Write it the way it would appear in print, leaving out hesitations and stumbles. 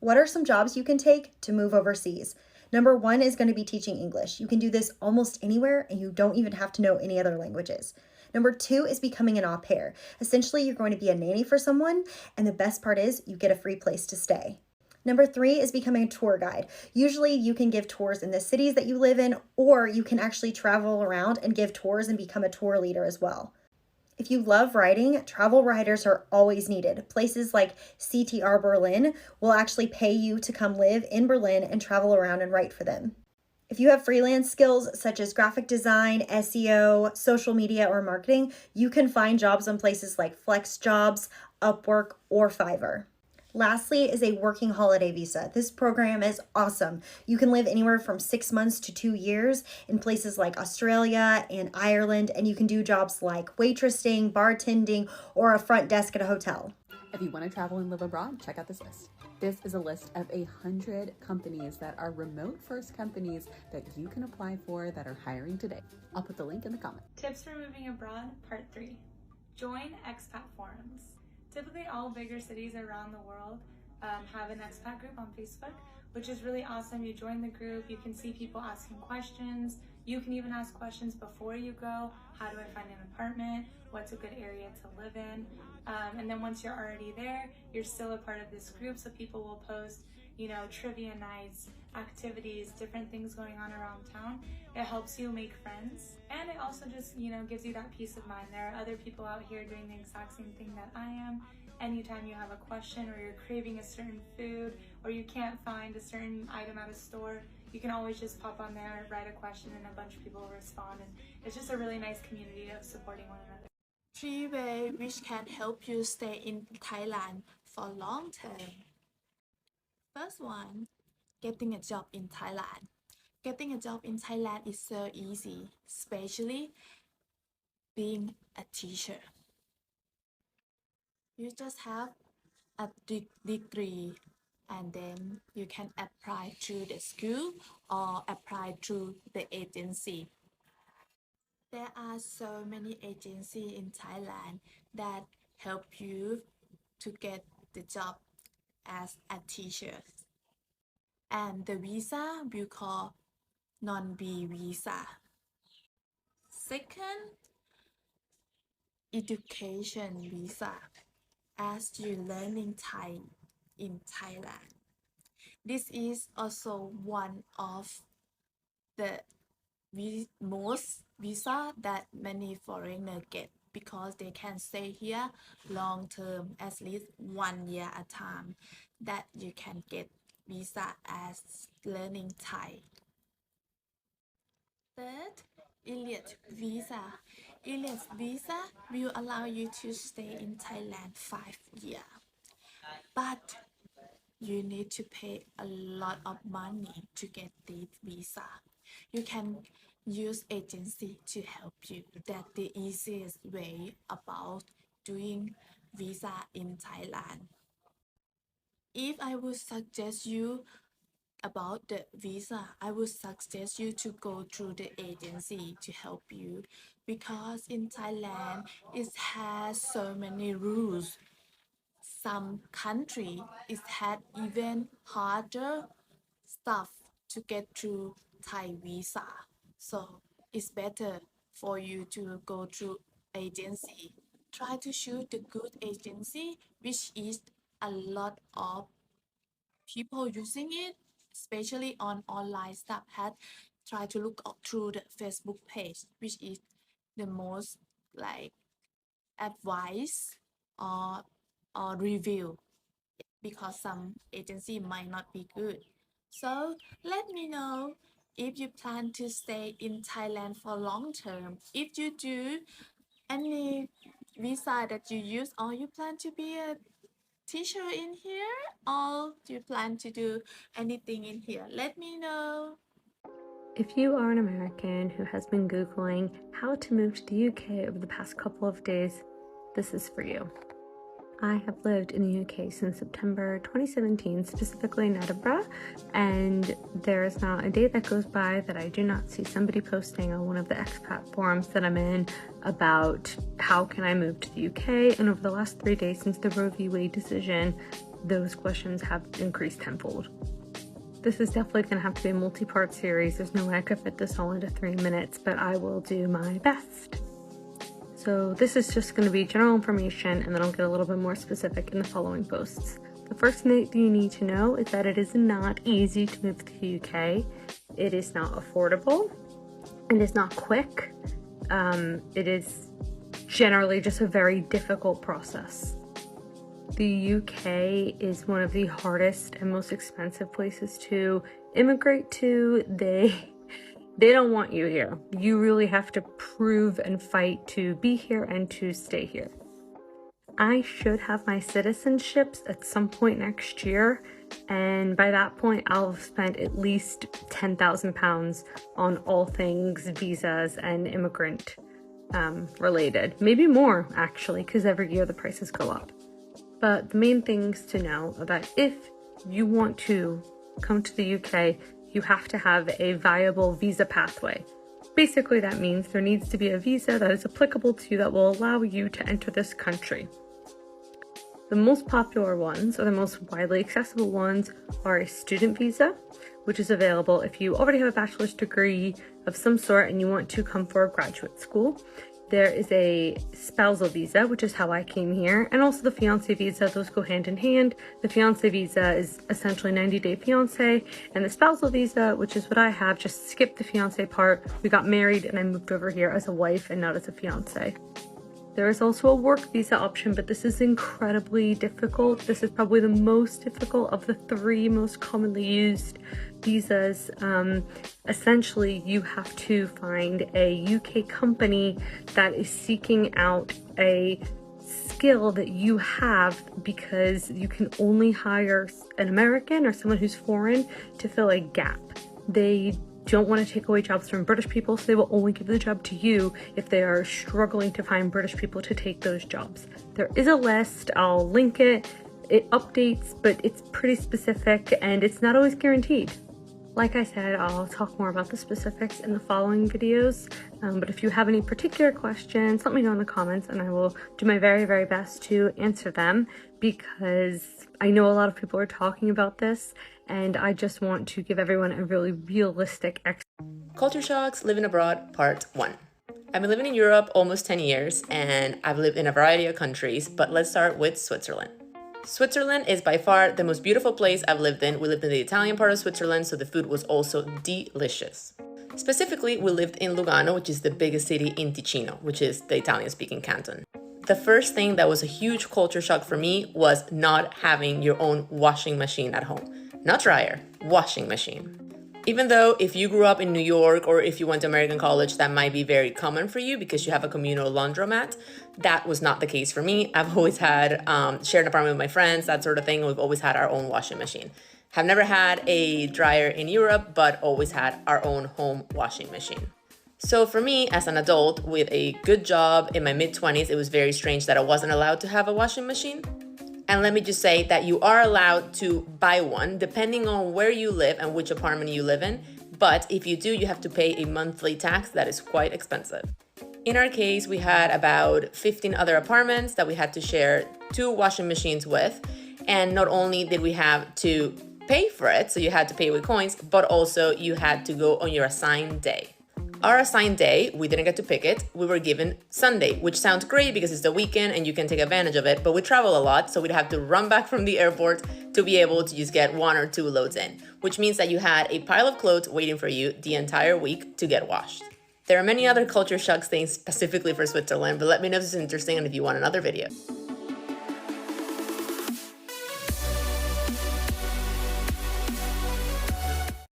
What are some jobs you can take to move overseas? Number one is going to be teaching English. You can do this almost anywhere and you don't even have to know any other languages. Number two is becoming an au pair. Essentially, you're going to be a nanny for someone, and the best part is you get a free place to stay. Number three is becoming a tour guide. Usually you can give tours in the cities that you live in, or you can actually travel around and give tours and become a tour leader as well. If you love writing, travel writers are always needed. Places like CTR Berlin will actually pay you to come live in Berlin and travel around and write for them. If you have freelance skills such as graphic design, SEO, social media, or marketing, you can find jobs on places like Flex Jobs, Upwork, or Fiverr. Lastly is a working holiday visa. This program is awesome. You can live anywhere from 6 months to 2 years in places like Australia and Ireland, and you can do jobs like waitressing, bartending, or a front desk at a hotel. If you want to travel and live abroad, check out this list. This is a list of 100 companies that are remote first companies that you can apply for that are hiring today. I'll put the link in the comment. Tips for moving abroad, part 3. Join expat forums. Typically all bigger cities around the world have an expat group on Facebook, which is really awesome. You join the group, you can see people asking questions. You can even ask questions before you go. How do I find an apartment? What's a good area to live in? And then once you're already there, you're still a part of this group, so people will post, trivia nights, activities, different things going on around town. It helps you make friends, and it also just, gives you that peace of mind. There are other people out here doing the exact same thing that I am. Anytime you have a question or you're craving a certain food or you can't find a certain item at a store, you can always just pop on there, write a question, and a bunch of people will respond. And it's just a really nice community of supporting one another. 3 ways which can help you stay in Thailand for long term. First one, getting a job in Thailand. Getting a job in Thailand is so easy, especially being a teacher. You just have a degree and then you can apply through the school or apply through the agency. There are so many agencies in Thailand that help you to get the job as a teacher. And the visa we call non-B visa. Second, education visa, as you learning Thai in Thailand. This is also one of the most visa that many foreigners get because they can stay here long term, at least 1 year at a time, that you can get visa as learning Thai. Third, Elite visa. Elite visa will allow you to stay in Thailand 5 years, but you need to pay a lot of money to get this visa. You can use agency to help you. That's the easiest way about doing visa in Thailand. If I would suggest you about the visa, I would suggest you to go through the agency to help you, because in Thailand it has so many rules. Some country it had even harder stuff to get through Thai visa, so it's better for you to go through agency. Try to choose the good agency, which is a lot of people using it, especially on online stuff. Try to look up through the Facebook page, which is the most like advice or review, because some agency might not be good. So let me know if you plan to stay in Thailand for long term. If you do, any visa that you use, or you plan to be a teacher in here, or do you plan to do anything in here, let me know. If you are an American who has been Googling how to move to the UK over the past couple of days, this is for you. I have lived in the UK since September 2017, specifically in Edinburgh, and there is not a day that goes by that I do not see somebody posting on one of the expat forums that I'm in about how can I move to the UK. And over the last 3 days since the Roe v. Wade decision, those questions have increased tenfold. This is definitely going to have to be a multi-part series. There's no way I could fit this all into 3 minutes, but I will do my best. So this is just going to be general information, and then I'll get a little bit more specific in the following posts. The first thing that you need to know is that it is not easy to move to the UK. It is not affordable. It is not quick. It is generally just a very difficult process. The UK is one of the hardest and most expensive places to immigrate to. They don't want you here. You really have to prove and fight to be here and to stay here. I should have my citizenships at some point next year, and by that point I'll have spent at least £10,000 on all things visas and immigrant related. Maybe more, actually, because every year the prices go up. But the main things to know are that if you want to come to the UK, you have to have a viable visa pathway. Basically, that means there needs to be a visa that is applicable to you that will allow you to enter this country. The most popular ones, or the most widely accessible ones, are a student visa, which is available if you already have a bachelor's degree of some sort and you want to come for a graduate school. There is a spousal visa, which is how I came here, and also the fiance visa. Those go hand in hand. The fiance visa is essentially 90-day fiance, and the spousal visa, which is what I have, just skipped the fiance part. We got married and I moved over here as a wife and not as a fiance. There is also a work visa option, but this is incredibly difficult. This is probably the most difficult of the 3 most commonly used visas. Essentially, you have to find a UK company that is seeking out a skill that you have, because you can only hire an American or someone who's foreign to fill a gap. They don't want to take away jobs from British people, so they will only give the job to you if they are struggling to find British people to take those jobs. There is a list, I'll link it. It updates, but it's pretty specific and it's not always guaranteed. Like I said, I'll talk more about the specifics in the following videos, but if you have any particular questions, let me know in the comments and I will do my very, very best to answer them, because I know a lot of people are talking about this and I just want to give everyone a really realistic Culture Shocks Living Abroad Part 1. I've been living in Europe almost 10 years and I've lived in a variety of countries, but let's start with Switzerland. Switzerland is by far the most beautiful place I've lived in. We lived in the Italian part of Switzerland, so the food was also delicious. Specifically, we lived in Lugano, which is the biggest city in Ticino, which is the Italian-speaking canton. The first thing that was a huge culture shock for me was not having your own washing machine at home. Not dryer, washing machine. Even though if you grew up in New York or if you went to American college, that might be very common for you because you have a communal laundromat. That was not the case for me. I've always had shared an apartment with my friends, that sort of thing. We've always had our own washing machine. Have never had a dryer in Europe, but always had our own home washing machine. So for me, as an adult with a good job in my mid-20s, it was very strange that I wasn't allowed to have a washing machine. And let me just say that you are allowed to buy one depending on where you live and which apartment you live in. But if you do, you have to pay a monthly tax that is quite expensive. In our case, we had about 15 other apartments that we had to share 2 washing machines with. And not only did we have to pay for it, so you had to pay with coins, but also you had to go on your assigned day. Our assigned day, we didn't get to pick it. We were given Sunday, which sounds great because it's the weekend and you can take advantage of it, but we travel a lot, so we'd have to run back from the airport to be able to just get 1 or 2 loads in, which means that you had a pile of clothes waiting for you the entire week to get washed. There are many other culture shocks things specifically for Switzerland, but let me know if this is interesting and if you want another video.